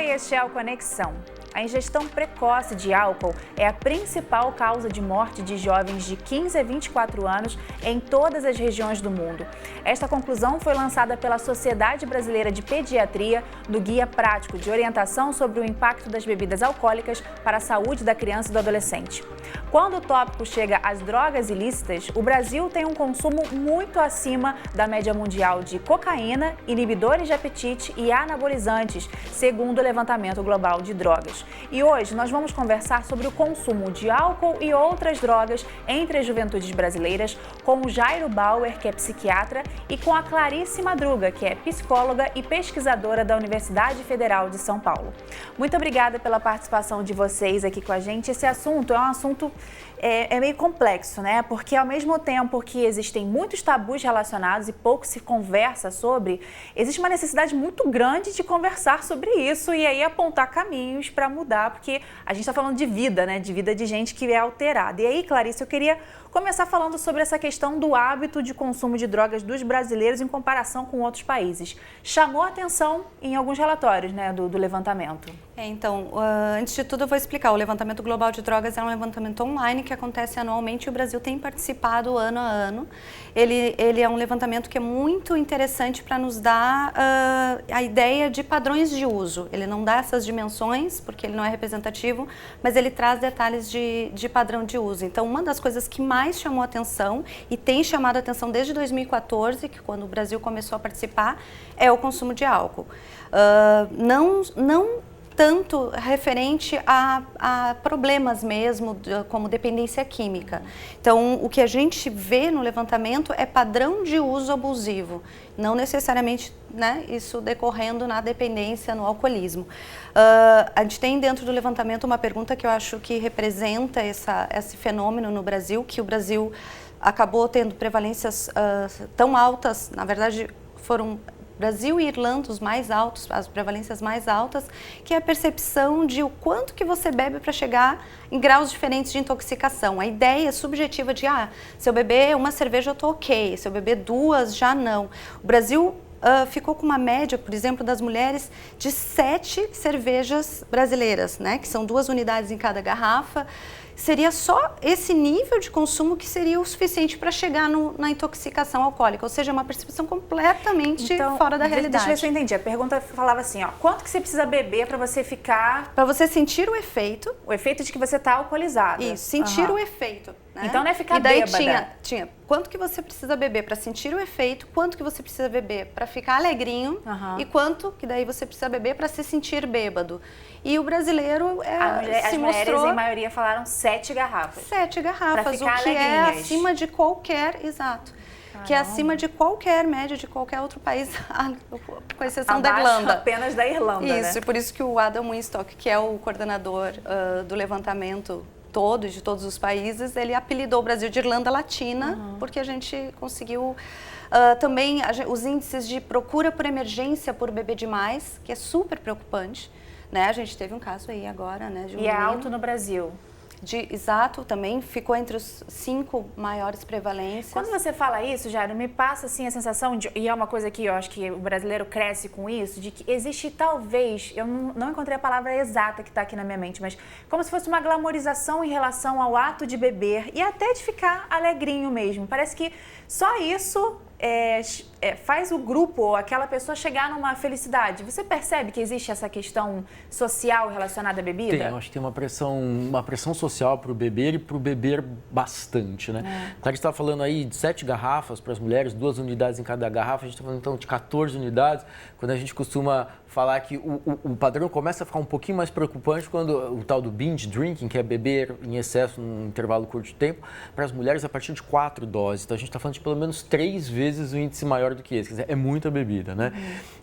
Oi, este é o Conexão. A ingestão precoce de álcool é a principal causa de morte de jovens de 15 a 24 anos em todas as regiões do mundo. Esta conclusão foi lançada pela Sociedade Brasileira de Pediatria no Guia Prático de Orientação sobre o Impacto das Bebidas Alcoólicas para a Saúde da Criança e do Adolescente. Quando o tópico chega às drogas ilícitas, o Brasil tem um consumo muito acima da média mundial de cocaína, inibidores de apetite e anabolizantes, segundo o Levantamento Global de Drogas. E hoje nós vamos conversar sobre o consumo de álcool e outras drogas entre as juventudes brasileiras com o Jairo Bauer, que é psiquiatra, e com a Clarice Madruga, que é psicóloga e pesquisadora da Universidade Federal de São Paulo. Muito obrigada pela participação de vocês aqui com a gente. Esse assunto é um assunto meio complexo, né? Porque ao mesmo tempo que existem muitos tabus relacionados e pouco se conversa sobre, existe uma necessidade muito grande de conversar sobre isso e aí apontar caminhos para mudar, porque a gente está falando de vida, né? De vida de gente que é alterada. E aí, Clarice, eu queria começar falando sobre essa questão do hábito de consumo de drogas dos brasileiros em comparação com outros países. Chamou a atenção em alguns relatórios, né, do levantamento. Então, antes de tudo eu vou explicar. O Levantamento Global de Drogas é um levantamento online que acontece anualmente e o Brasil tem participado ano a ano. Ele é um levantamento que é muito interessante para nos dar a ideia de padrões de uso. Ele não dá essas dimensões, porque ele não é representativo, mas ele traz detalhes de padrão de uso. Então, uma das coisas que mais chamou atenção e tem chamado atenção desde 2014, que quando o Brasil começou a participar, é o consumo de álcool. Não tanto referente a problemas mesmo, como dependência química. Então, o que a gente vê no levantamento é padrão de uso abusivo, não necessariamente, né, isso decorrendo na dependência, no alcoolismo. A gente tem dentro do levantamento uma pergunta que eu acho que representa esse fenômeno no Brasil, que o Brasil acabou tendo prevalências tão altas, na verdade foram Brasil e Irlanda os mais altos, as prevalências mais altas, que é a percepção de o quanto que você bebe para chegar em graus diferentes de intoxicação. A ideia subjetiva de, se eu beber uma cerveja eu tô ok, se eu beber duas já não. O Brasil ficou com uma média, por exemplo, das mulheres de 7 cervejas brasileiras, né, que são 2 unidades em cada garrafa. Seria só esse nível de consumo que seria o suficiente para chegar na intoxicação alcoólica, ou seja, uma percepção completamente fora da realidade. Deixa eu ver se eu entendi. A pergunta falava assim, quanto que você precisa beber para você ficar... Para você sentir o efeito. O efeito de que você está alcoolizada. Isso, sentir o efeito. Né? Então não é ficar bêbada. E daí tinha quanto que você precisa beber para sentir o efeito, quanto que você precisa beber para ficar alegrinho e quanto que daí você precisa beber para se sentir bêbado. E o brasileiro as mulheres, em maioria, falaram 7 garrafas. 7 garrafas, o que é acima de qualquer... Exato. Caramba. Que é acima de qualquer média de qualquer outro país, com exceção da Irlanda. Apenas da Irlanda, Isso, e por isso que o Adam Winstock, que é o coordenador do levantamento de todos os países, ele apelidou o Brasil de Irlanda Latina, porque a gente conseguiu... também os índices de procura por emergência por beber demais, que é super preocupante. Né? A gente teve um caso aí agora, né, de um menino. É alto no Brasil. Exato, também ficou entre os 5 maiores prevalências. Quando você fala isso, Jairo, me passa assim a sensação de, e é uma coisa que eu acho que o brasileiro cresce com isso, de que existe talvez, eu não encontrei a palavra exata que está aqui na minha mente, mas como se fosse uma glamorização em relação ao ato de beber e até de ficar alegrinho mesmo. Parece que só isso faz o grupo ou aquela pessoa chegar numa felicidade. Você percebe que existe essa questão social relacionada à bebida? Tem, eu acho que tem uma pressão social para o beber e para o beber bastante, né? A gente estava falando aí de 7 garrafas para as mulheres, 2 unidades em cada garrafa, a gente está falando então de 14 unidades, quando a gente costuma falar que o padrão começa a ficar um pouquinho mais preocupante quando o tal do binge drinking, que é beber em excesso num intervalo curto de tempo, para as mulheres a partir de 4 doses. Então a gente está falando de pelo menos 3 vezes o índice maior do que esse. Quer dizer, é muita bebida, né?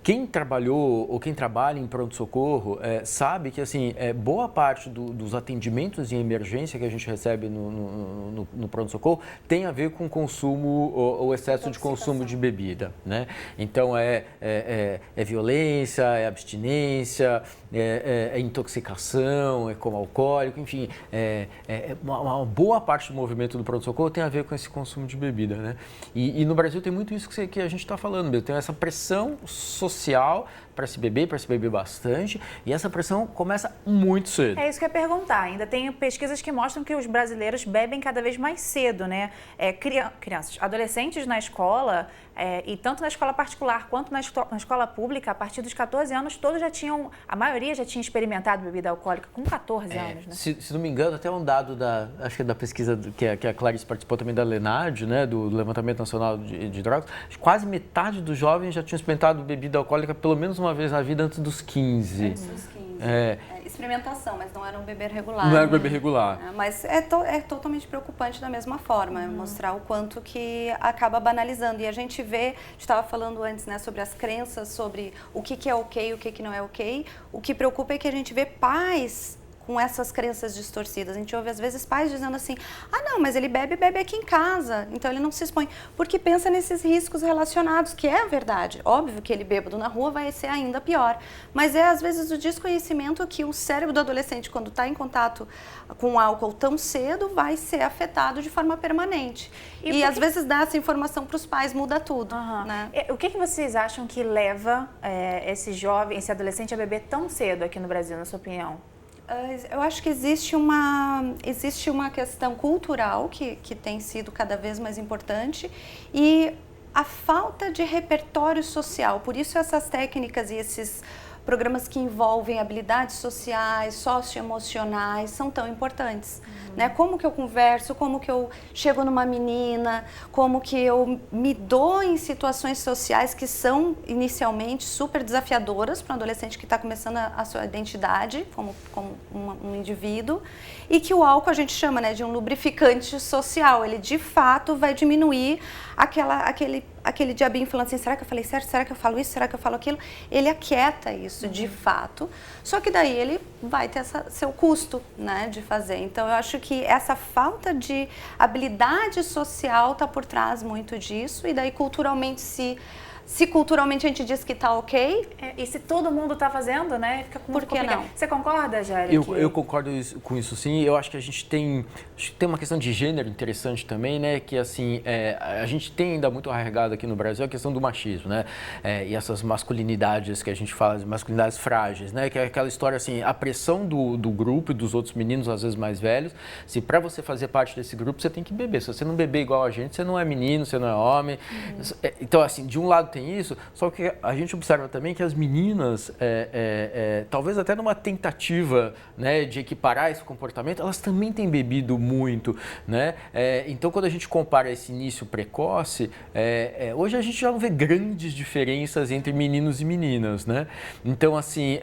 Quem trabalhou ou quem trabalha em pronto-socorro sabe que assim, boa parte dos atendimentos em emergência que a gente recebe no pronto-socorro tem a ver com consumo ou excesso de consumo de bebida, né? Então é violência, é abstinência, é intoxicação, é coma alcoólico, enfim, uma boa parte do movimento do pronto-socorro tem a ver com esse consumo de bebida, né? E no Brasil tem muito isso que a gente gente está falando mesmo. Tem essa pressão social para se beber bastante, e essa pressão começa muito cedo. É isso que eu ia perguntar. Ainda tem pesquisas que mostram que os brasileiros bebem cada vez mais cedo, né? Crianças, adolescentes na escola, e tanto na escola particular quanto na escola pública, a partir dos 14 anos, todos já tinham, a maioria já tinha experimentado bebida alcoólica com 14 anos, né? Se não me engano, até um dado acho que da pesquisa que a Clarice participou também da Lenad, né, do Levantamento Nacional de Drogas, quase metade dos jovens já tinham experimentado bebida alcoólica pelo menos uma vez na vida antes dos 15. Antes dos 15. Experimentação, mas não era um beber regular. Não era um beber regular. Mas é totalmente preocupante da mesma forma, mostrar o quanto que acaba banalizando. E a gente vê, a gente estava falando antes, né, sobre as crenças, sobre o que é ok, o que não é ok. O que preocupa é que a gente vê pais com essas crenças distorcidas. A gente ouve às vezes pais dizendo assim, não, mas ele bebe aqui em casa, então ele não se expõe, porque pensa nesses riscos relacionados, que é a verdade. Óbvio que ele bêbado na rua vai ser ainda pior, mas é às vezes o desconhecimento que o cérebro do adolescente, quando está em contato com o álcool tão cedo, vai ser afetado de forma permanente. E às vezes dar essa informação para os pais muda tudo. Né? O que vocês acham que leva esse jovem, esse adolescente a beber tão cedo aqui no Brasil, na sua opinião? Eu acho que existe uma questão cultural que tem sido cada vez mais importante e a falta de repertório social. Por isso essas técnicas e esses programas que envolvem habilidades sociais, socioemocionais, são tão importantes. Né? Como que eu converso, como que eu chego numa menina, como que eu me dou em situações sociais que são inicialmente super desafiadoras para um adolescente que está começando a sua identidade como um indivíduo, e que o álcool a gente chama, né, de um lubrificante social. Ele de fato vai diminuir aquele diabinho falando assim, será que eu falei certo? Será que eu falo isso? Será que eu falo aquilo? Ele aquieta isso de fato, só que daí ele vai ter seu custo, né, de fazer. Então eu acho que essa falta de habilidade social está por trás muito disso, e daí culturalmente se culturalmente a gente diz que está ok... e se todo mundo está fazendo, né? Fica muito complicado. Não? Você concorda, Jair? Eu concordo com isso, sim. Eu acho que a gente tem uma questão de gênero interessante também, né? Que, assim, a gente tem ainda muito arraigado aqui no Brasil a questão do machismo, né? E essas masculinidades que a gente fala, masculinidades frágeis, né? Que é aquela história, assim, a pressão do grupo e dos outros meninos, às vezes mais velhos, se para você fazer parte desse grupo, você tem que beber. Se você não beber igual a gente, você não é menino, você não é homem. Então, assim, de um lado tem isso, só que a gente observa também que as meninas, talvez até numa tentativa, né, de equiparar esse comportamento, elas também têm bebido muito, né? Então, quando a gente compara esse início precoce, hoje a gente já não vê grandes diferenças entre meninos e meninas, né? Então, assim,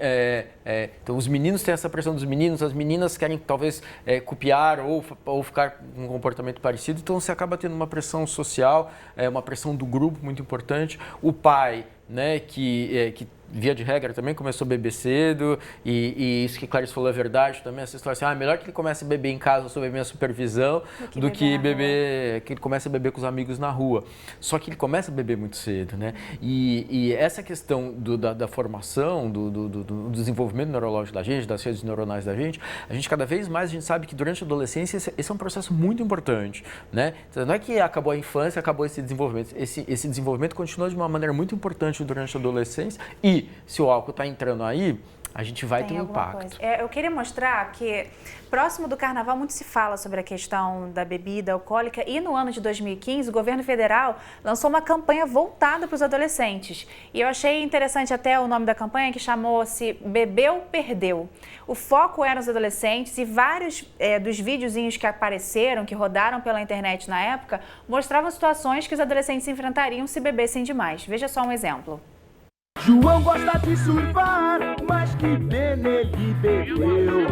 então os meninos têm essa pressão dos meninos, as meninas querem talvez copiar ou ficar com um comportamento parecido, então você acaba tendo uma pressão social, uma pressão do grupo muito importante. O pai, né, que via de regra também começou a beber cedo, e isso que Clarice falou é verdade também, essa história assim, melhor que ele comece a beber em casa sob a minha supervisão do que ele comece a beber com os amigos na rua. Só que ele começa a beber muito cedo, né? E essa questão da formação, do desenvolvimento neurológico da gente, das redes neuronais da gente, a gente cada vez mais a gente sabe que durante a adolescência esse é um processo muito importante, né? Então, não é que acabou a infância, acabou esse desenvolvimento. Esse desenvolvimento continua de uma maneira muito importante durante a adolescência, e se o álcool está entrando aí, a gente vai ter um impacto. Eu queria mostrar que próximo do Carnaval muito se fala sobre a questão da bebida alcoólica, e no ano de 2015 o governo federal lançou uma campanha voltada para os adolescentes. E eu achei interessante até o nome da campanha, que chamou-se Bebeu, Perdeu. O foco era os adolescentes, e vários dos videozinhos que apareceram, que rodaram pela internet na época, mostravam situações que os adolescentes enfrentariam se bebessem demais. Veja só um exemplo. João gosta de surfar, mas que pena ele bebeu.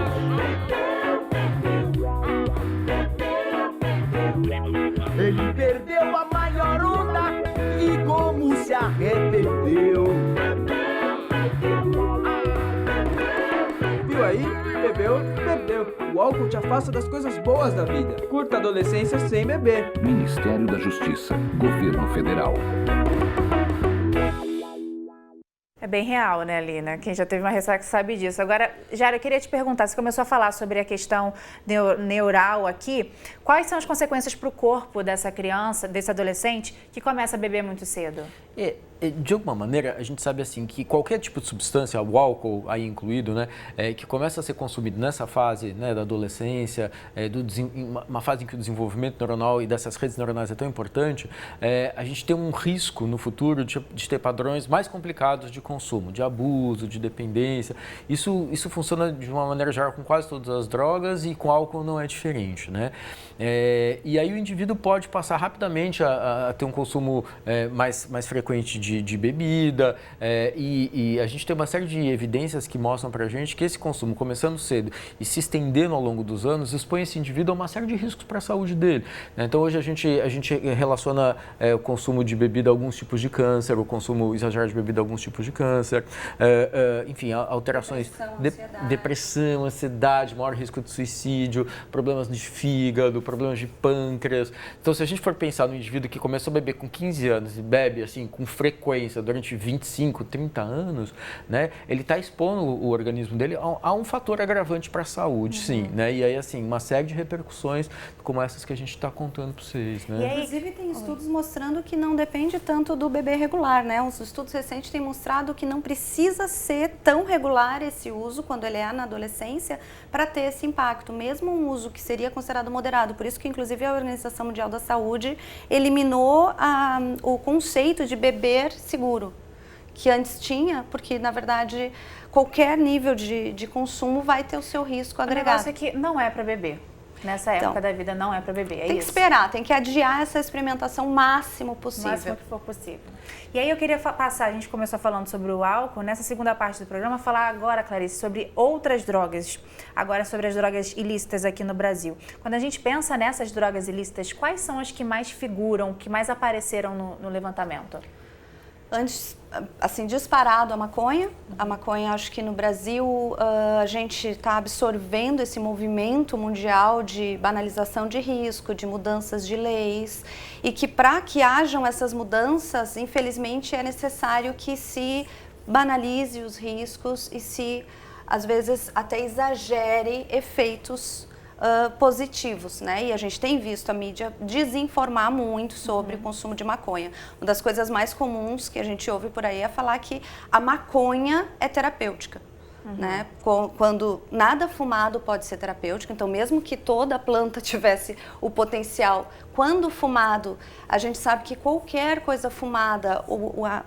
Ele perdeu a maior onda e como se arrependeu. Viu aí? Bebeu, perdeu. O álcool te afasta das coisas boas da vida. Curta a adolescência sem beber. Ministério da Justiça, Governo Federal. É bem real, né, Lina? Quem já teve uma ressaca sabe disso. Agora, Jair, eu queria te perguntar, você começou a falar sobre a questão neural aqui, quais são as consequências para o corpo dessa criança, desse adolescente, que começa a beber muito cedo? De alguma maneira, a gente sabe assim que qualquer tipo de substância, o álcool aí incluído, né, que começa a ser consumido nessa fase, né, da adolescência, uma fase em que o desenvolvimento neuronal e dessas redes neuronais é tão importante, a gente tem um risco no futuro de ter padrões mais complicados de consumo, de abuso, de dependência. Isso funciona de uma maneira geral com quase todas as drogas e com álcool não é diferente, né? E aí o indivíduo pode passar rapidamente a ter um consumo mais frequente de bebida e a gente tem uma série de evidências que mostram para a gente que esse consumo, começando cedo e se estendendo ao longo dos anos, expõe esse indivíduo a uma série de riscos para a saúde dele, né? Então hoje a gente relaciona o consumo de bebida a alguns tipos de câncer, o consumo exagerado de bebida a alguns tipos de câncer, enfim, alterações, depressão, ansiedade, maior risco de suicídio, problemas de fígado, problemas de pâncreas. Então se a gente for pensar no indivíduo que começou a beber com 15 anos e bebe assim com frequência durante 25, 30 anos, né, ele está expondo o organismo dele a um fator agravante para a saúde, sim, né? E aí, assim, uma série de repercussões como essas que a gente está contando para vocês, né? E aí, inclusive, tem estudos mostrando que não depende tanto do bebê regular, né? Os estudos recentes têm mostrado que não precisa ser tão regular esse uso quando ele é na adolescência para ter esse impacto, mesmo um uso que seria considerado moderado. Por isso que, inclusive, a Organização Mundial da Saúde eliminou o conceito de beber seguro, que antes tinha, porque, na verdade, qualquer nível de consumo vai ter o seu risco agregado. O negócio é que não é para beber. Nessa época da vida não é para beber, tem que esperar, tem que adiar essa experimentação o máximo possível. O máximo que for possível. E aí eu queria passar, a gente começou falando sobre o álcool, nessa segunda parte do programa, falar agora, Clarice, sobre outras drogas, agora sobre as drogas ilícitas aqui no Brasil. Quando a gente pensa nessas drogas ilícitas, quais são as que mais figuram, que mais apareceram no levantamento? Antes, assim, disparado a maconha. A maconha, acho que no Brasil a gente está absorvendo esse movimento mundial de banalização de risco, de mudanças de leis, e que para que hajam essas mudanças, infelizmente, é necessário que se banalize os riscos e se, às vezes, até exagere efeitos positivos, né? E a gente tem visto a mídia desinformar muito sobre o consumo de maconha. Uma das coisas mais comuns que a gente ouve por aí é falar que a maconha é terapêutica. Né? Quando nada fumado pode ser terapêutico, então mesmo que toda planta tivesse o potencial, quando fumado, a gente sabe que qualquer coisa fumada,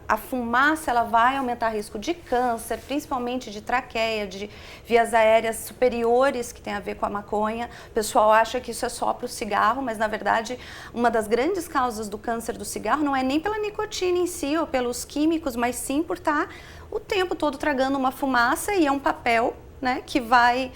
a fumaça, ela vai aumentar risco de câncer, principalmente de traqueia, de vias aéreas superiores que tem a ver com a maconha. O pessoal acha que isso é só para o cigarro, mas na verdade uma das grandes causas do câncer do cigarro não é nem pela nicotina em si ou pelos químicos, mas sim por estar o tempo todo tragando uma fumaça, e é um papel, né, que vai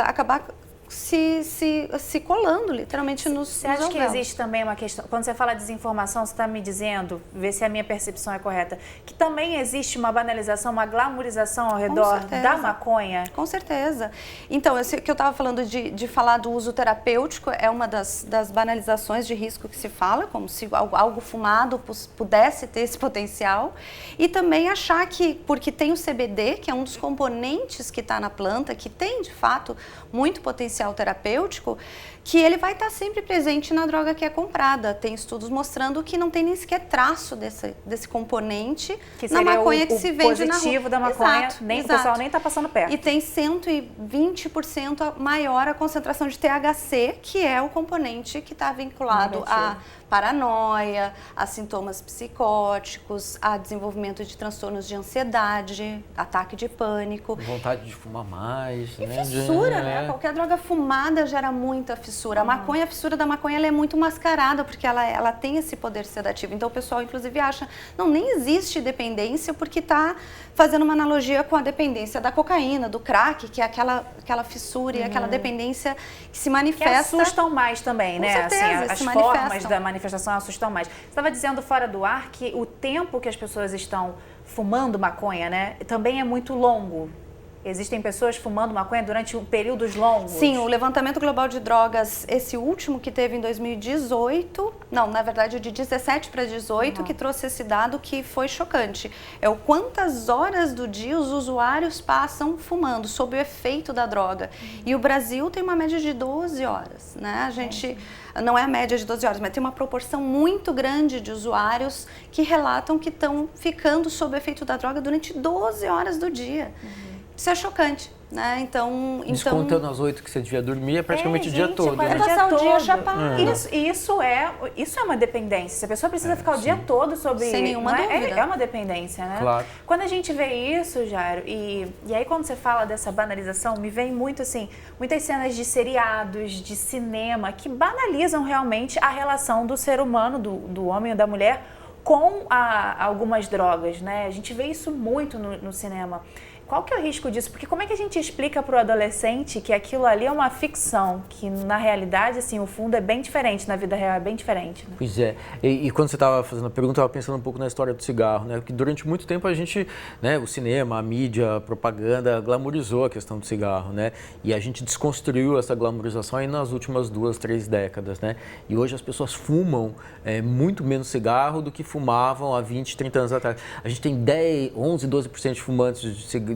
acabar se colando literalmente nos Você acha que existe também uma questão, quando você fala desinformação, você está me dizendo, ver se a minha percepção é correta, que também existe uma banalização, uma glamorização ao redor da maconha? Com certeza. Então, esse que eu estava falando de falar do uso terapêutico é uma das banalizações de risco que se fala, como se algo fumado pudesse ter esse potencial, e também achar que, porque tem o CBD, que é um dos componentes que está na planta, que tem de fato muito potencial terapêutico, que ele vai estar sempre presente na droga que é comprada. Tem estudos mostrando que não tem nem sequer traço desse componente que na maconha que se vende na rua. Positivo da maconha, o pessoal nem está passando perto. E tem 120% maior a concentração de THC, que é o componente que está vinculado a paranoia, a sintomas psicóticos, a desenvolvimento de transtornos de ansiedade, ataque de pânico. Vontade de fumar mais. E fissura, né? Qualquer droga fumada gera muita fissura. A fissura da maconha, ela é muito mascarada, porque ela tem esse poder sedativo. Então o pessoal, inclusive, acha, não, nem existe dependência, porque está fazendo uma analogia com a dependência da cocaína, do crack, que é aquela fissura e aquela dependência que se manifesta. Que assustam mais também, né? Com certeza, assim, as formas da manifestação assustam mais. Você estava dizendo fora do ar que o tempo que as pessoas estão fumando maconha, né, também é muito longo. Existem pessoas fumando maconha durante períodos longos? Sim, o levantamento global de drogas, esse último que teve em 2018, não, na verdade de 17 para 18, que trouxe esse dado que foi chocante. É o quantas horas do dia os usuários passam fumando, sob o efeito da droga. E o Brasil tem uma média de 12 horas, né? A gente... Não é a média de 12 horas, mas tem uma proporção muito grande de usuários que relatam que estão ficando sob o efeito da droga durante 12 horas do dia. Isso é chocante, né? Então... Descontando as 8 que você devia dormir, é praticamente o dia todo. Né? Passar o dia chapado. Isso é uma dependência. Se a pessoa precisa ficar o dia todo sobre... Sem nenhuma dúvida. É uma dependência, né? Claro. Quando a gente vê isso, Jairo, e aí quando você fala dessa banalização, me vem muito assim, muitas cenas de seriados, de cinema, que banalizam realmente a relação do ser humano, do homem ou da mulher, com algumas drogas, né? A gente vê isso muito no cinema. Qual que é o risco disso? Porque como é que a gente explica para o adolescente que aquilo ali é uma ficção, que na realidade, assim, o fundo é bem diferente, na vida real é bem diferente, né? Pois é. E quando você estava fazendo a pergunta, eu estava pensando um pouco na história do cigarro, né? Porque durante muito tempo a gente, né, o cinema, a mídia, a propaganda glamorizou a questão do cigarro, né? E a gente desconstruiu essa glamorização aí nas últimas 2, 3 décadas, né? E hoje as pessoas fumam muito menos cigarro do que fumavam há 20, 30 anos atrás. A gente tem 10, 11, 12% de fumantes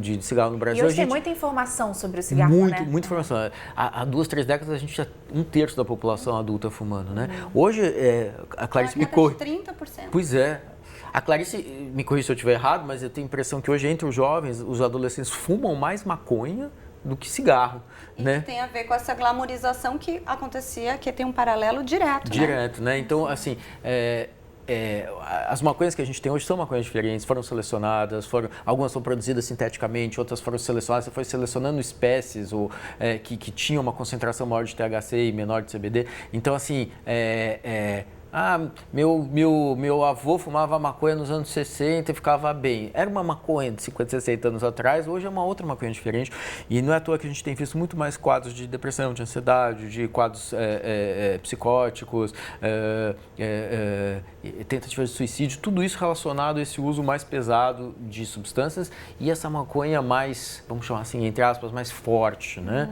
de cigarro no Brasil. E hoje tem muita informação sobre o cigarro, né? Muita informação. Há 2, 3 décadas a gente tinha 1/3 da população adulta fumando, né? Hoje, a Clarice me corrige. 30%. Pois é. A Clarice me corrige se eu estiver errado, mas eu tenho a impressão que hoje entre os jovens, os adolescentes fumam mais maconha do que cigarro, né? Que tem a ver com essa glamorização que acontecia, que tem um paralelo direto, né? Então, assim... as maconhas que a gente tem hoje são maconhas diferentes, foram selecionadas, algumas foram produzidas sinteticamente, outras foram selecionadas, você foi selecionando espécies que tinham uma concentração maior de THC e menor de CBD. Então, assim, meu avô fumava maconha nos anos 60 e ficava bem. Era uma maconha de 50, 60 anos atrás, hoje é uma outra maconha diferente. E não é à toa que a gente tem visto muito mais quadros de depressão, de ansiedade, de quadros psicóticos, tentativas de suicídio, tudo isso relacionado a esse uso mais pesado de substâncias e essa maconha mais, vamos chamar assim, entre aspas, mais forte, né?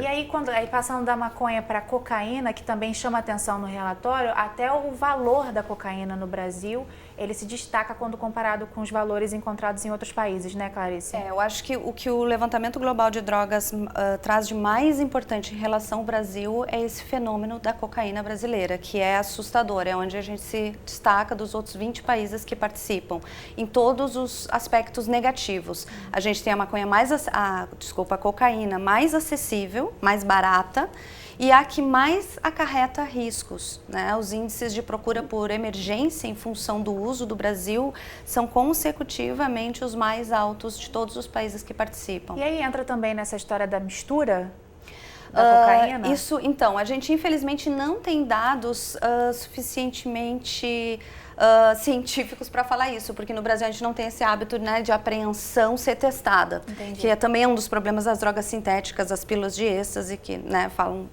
E aí, passando da maconha para a cocaína, que também chama atenção no relatório, até o valor da cocaína no Brasil, ele se destaca quando comparado com os valores encontrados em outros países, né, Clarice? Eu acho que o que o levantamento global de drogas traz de mais importante em relação ao Brasil é esse fenômeno da cocaína brasileira, que é assustador, é onde a gente se destaca dos outros 20 países que participam, em todos os aspectos negativos. A gente tem a cocaína mais acessível, mais barata, e a que mais acarreta riscos, né? Os índices de procura por emergência em função do uso do Brasil são consecutivamente os mais altos de todos os países que participam. E aí entra também nessa história da mistura da cocaína? Então, a gente infelizmente não tem dados suficientemente científicos para falar isso, porque no Brasil a gente não tem esse hábito, né, de apreensão ser testada. Entendi. Que também é um dos problemas das drogas sintéticas, as pílulas de êxtase, que, né, falam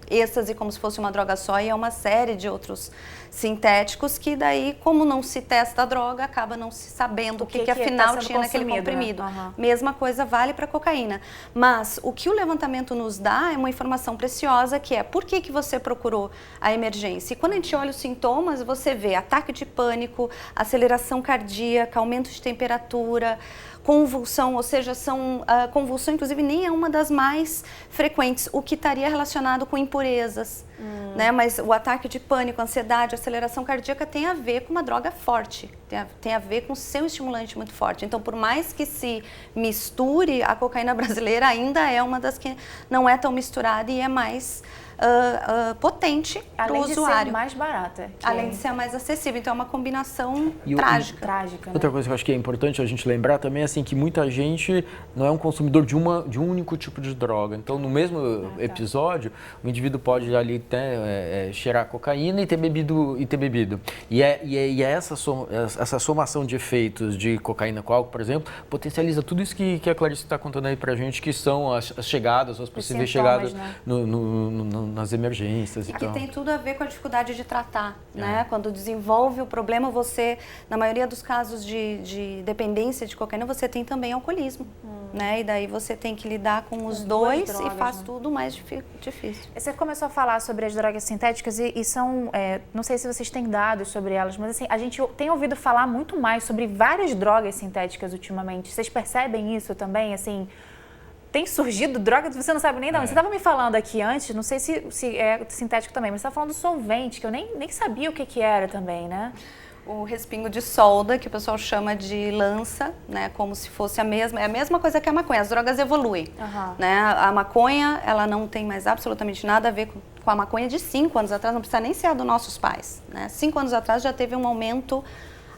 êxtase como se fosse uma droga só, e é uma série de outros sintéticos que daí, como não se testa a droga, acaba não se sabendo o que afinal tinha naquele comprimido. Né? Mesma coisa vale para a cocaína. Mas o que o levantamento nos dá é uma informação preciosa, que é por que você procurou a emergência. E quando a gente olha os sintomas, você vê ataque de pânico, aceleração cardíaca, aumento de temperatura, convulsão, ou seja, convulsão inclusive nem é uma das mais frequentes, o que estaria relacionado com impurezas, né? Mas o ataque de pânico, ansiedade, aceleração cardíaca tem a ver com uma droga forte, tem a ver com seu estimulante muito forte. Então, por mais que se misture, a cocaína brasileira ainda é uma das que não é tão misturada e é mais potente para o usuário. Além de ser mais barata. Além de ser mais acessível. Então, é uma combinação trágica. Né? Outra coisa que eu acho que é importante a gente lembrar também é assim, que muita gente não é um consumidor de um único tipo de droga. Então, no mesmo episódio, o indivíduo pode ali até cheirar cocaína e ter bebido. E essa somação de efeitos de cocaína com álcool, por exemplo, potencializa tudo isso que a Clarice está contando aí pra gente, que são as chegadas, as possíveis chegadas, né? Nas emergências e tal. Que tem tudo a ver com a dificuldade de tratar, né? Quando desenvolve o problema, você, na maioria dos casos de dependência de cocaína, você tem também alcoolismo. né? E daí você tem que lidar com os dois drogas, e faz né? tudo mais difícil. Você começou a falar sobre as drogas sintéticas e são, não sei se vocês têm dados sobre elas, mas assim, a gente tem ouvido falar muito mais sobre várias drogas sintéticas ultimamente. Vocês percebem isso também, assim? Tem surgido droga que você não sabe nem de onde. Você estava me falando aqui antes, não sei se é sintético também, mas você estava falando do solvente, que eu nem sabia o que era também, né? O respingo de solda, que o pessoal chama de lança, né, como se fosse a mesma coisa que a maconha. As drogas evoluem, né? A maconha, ela não tem mais absolutamente nada a ver com a maconha de 5 anos atrás, não precisa nem ser a dos nossos pais, né? 5 anos atrás já teve um aumento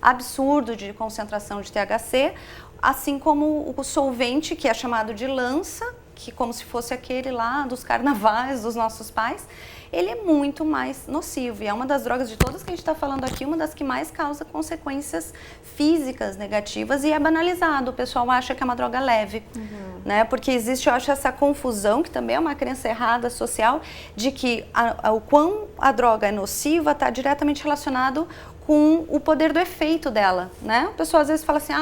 absurdo de concentração de THC, assim como o solvente, que é chamado de lança, que como se fosse aquele lá dos carnavais dos nossos pais, ele é muito mais nocivo e é uma das drogas de todas que a gente está falando aqui, uma das que mais causa consequências físicas negativas e é banalizado. O pessoal acha que é uma droga leve, né? Porque existe, eu acho, essa confusão, que também é uma crença errada social, de que o quão a droga é nociva está diretamente relacionado com o poder do efeito dela, né? O pessoal às vezes fala assim,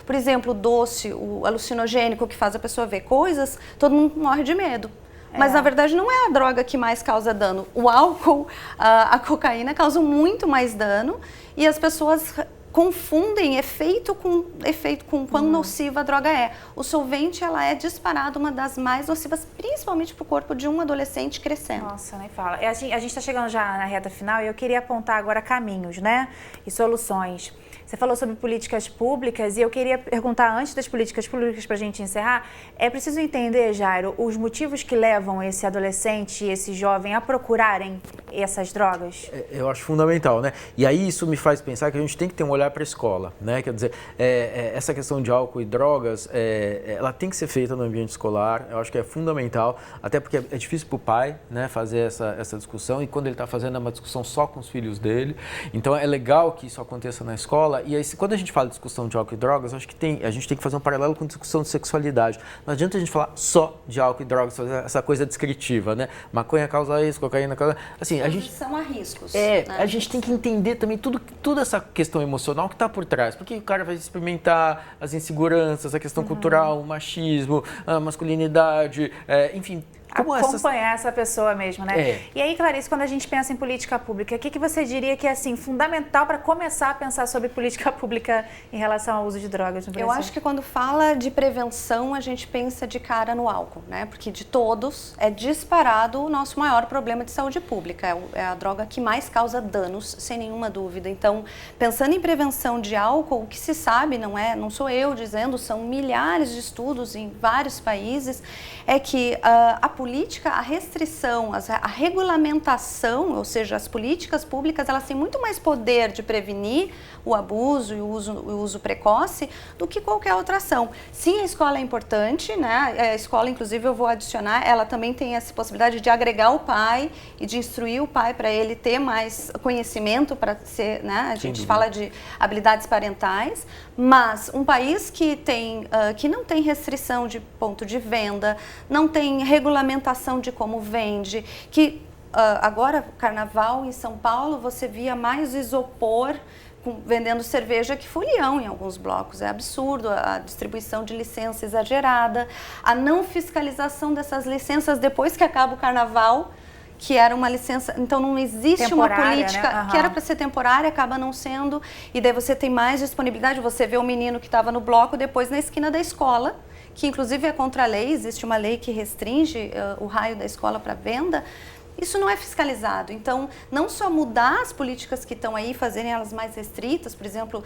por exemplo, o doce, o alucinogênico que faz a pessoa ver coisas, todo mundo morre de medo. Mas, na verdade, não é a droga que mais causa dano. O álcool, a cocaína causam muito mais dano e as pessoas confundem efeito com quão nociva a droga é. O solvente, ela é disparado uma das mais nocivas, principalmente para o corpo de um adolescente crescendo. Nossa, nem fala. A gente está chegando já na reta final e eu queria apontar agora caminhos, né? E soluções. Você falou sobre políticas públicas e eu queria perguntar, antes das políticas públicas, para a gente encerrar, é preciso entender, Jairo, os motivos que levam esse adolescente, esse jovem a procurarem essas drogas? Eu acho fundamental, né? E aí isso me faz pensar que a gente tem que ter um olhar para a escola, né? Quer dizer, essa questão de álcool e drogas, ela tem que ser feita no ambiente escolar, eu acho que é fundamental, até porque é difícil para o pai, né, fazer essa discussão, e quando ele está fazendo é uma discussão só com os filhos dele, então é legal que isso aconteça na escola. E aí, quando a gente fala de discussão de álcool e drogas, acho que a gente tem que fazer um paralelo com discussão de sexualidade. Não adianta a gente falar só de álcool e drogas, fazer essa coisa descritiva, né? Maconha causa isso, cocaína causa... Assim, a gente... São a riscos. Né? A gente tem que entender também toda essa questão emocional que está por trás. Porque o cara vai experimentar as inseguranças, a questão cultural, o machismo, a masculinidade, enfim... Acompanhar essa pessoa mesmo, né? E aí, Clarice, quando a gente pensa em política pública, o que você diria que é assim, fundamental para começar a pensar sobre política pública em relação ao uso de drogas no Brasil? Eu acho que quando fala de prevenção, a gente pensa de cara no álcool, né? Porque de todos é disparado o nosso maior problema de saúde pública. É a droga que mais causa danos, sem nenhuma dúvida. Então, pensando em prevenção de álcool, o que se sabe, não sou eu dizendo, são milhares de estudos em vários países, é que a política, a restrição, a regulamentação, ou seja, as políticas públicas, elas têm muito mais poder de prevenir o abuso e o uso precoce do que qualquer outra ação. Sim, a escola é importante, né? A escola, inclusive, eu vou adicionar, ela também tem essa possibilidade de agregar o pai e de instruir o pai para ele ter mais conhecimento para ser, né? A gente fala de habilidades parentais, mas um país que não tem restrição de ponto de venda, não tem regulamentação de como vende, que agora, carnaval em São Paulo, você via mais isopor vendendo cerveja que folião em alguns blocos. É absurdo a distribuição de licença exagerada, a não fiscalização dessas licenças depois que acaba o carnaval, que era uma licença, então não existe uma política, né? Que era para ser temporária, acaba não sendo, e daí você tem mais disponibilidade, você vê o menino que estava no bloco depois na esquina da escola, que inclusive é contra a lei, existe uma lei que restringe o raio da escola para venda. Isso não é fiscalizado. Então, não só mudar as políticas que estão aí, fazerem elas mais restritas, por exemplo,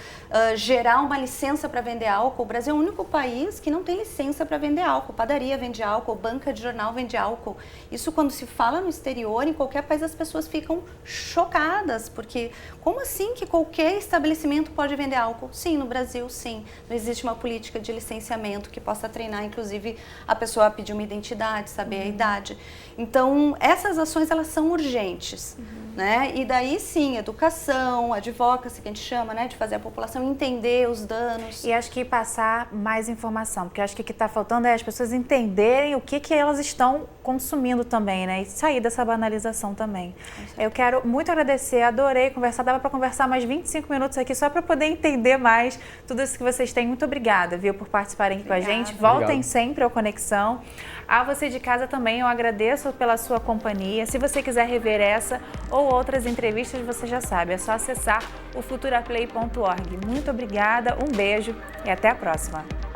gerar uma licença para vender álcool. O Brasil é o único país que não tem licença para vender álcool. Padaria vende álcool, banca de jornal vende álcool. Isso, quando se fala no exterior, em qualquer país, as pessoas ficam chocadas, porque como assim que qualquer estabelecimento pode vender álcool? Sim, no Brasil, sim. Não existe uma política de licenciamento que possa treinar, inclusive, a pessoa a pedir uma identidade, saber a idade. Então, essas ações, elas são urgentes. né? E daí sim, educação, advocacy, que a gente chama, né? De fazer a população entender os danos. E acho que passar mais informação, porque acho que o que está faltando é as pessoas entenderem o que elas estão consumindo também, né? E sair dessa banalização também. Eu quero muito agradecer, adorei conversar, dava para conversar mais 25 minutos aqui só para poder entender mais tudo isso que vocês têm. Muito obrigada, viu, por participarem aqui com a gente. Voltem sempre ao Conexão. A você de casa também, eu agradeço pela sua companhia. Se você quiser rever essa ou outras entrevistas, você já sabe, é só acessar o futuraplay.org. Muito obrigada, um beijo e até a próxima.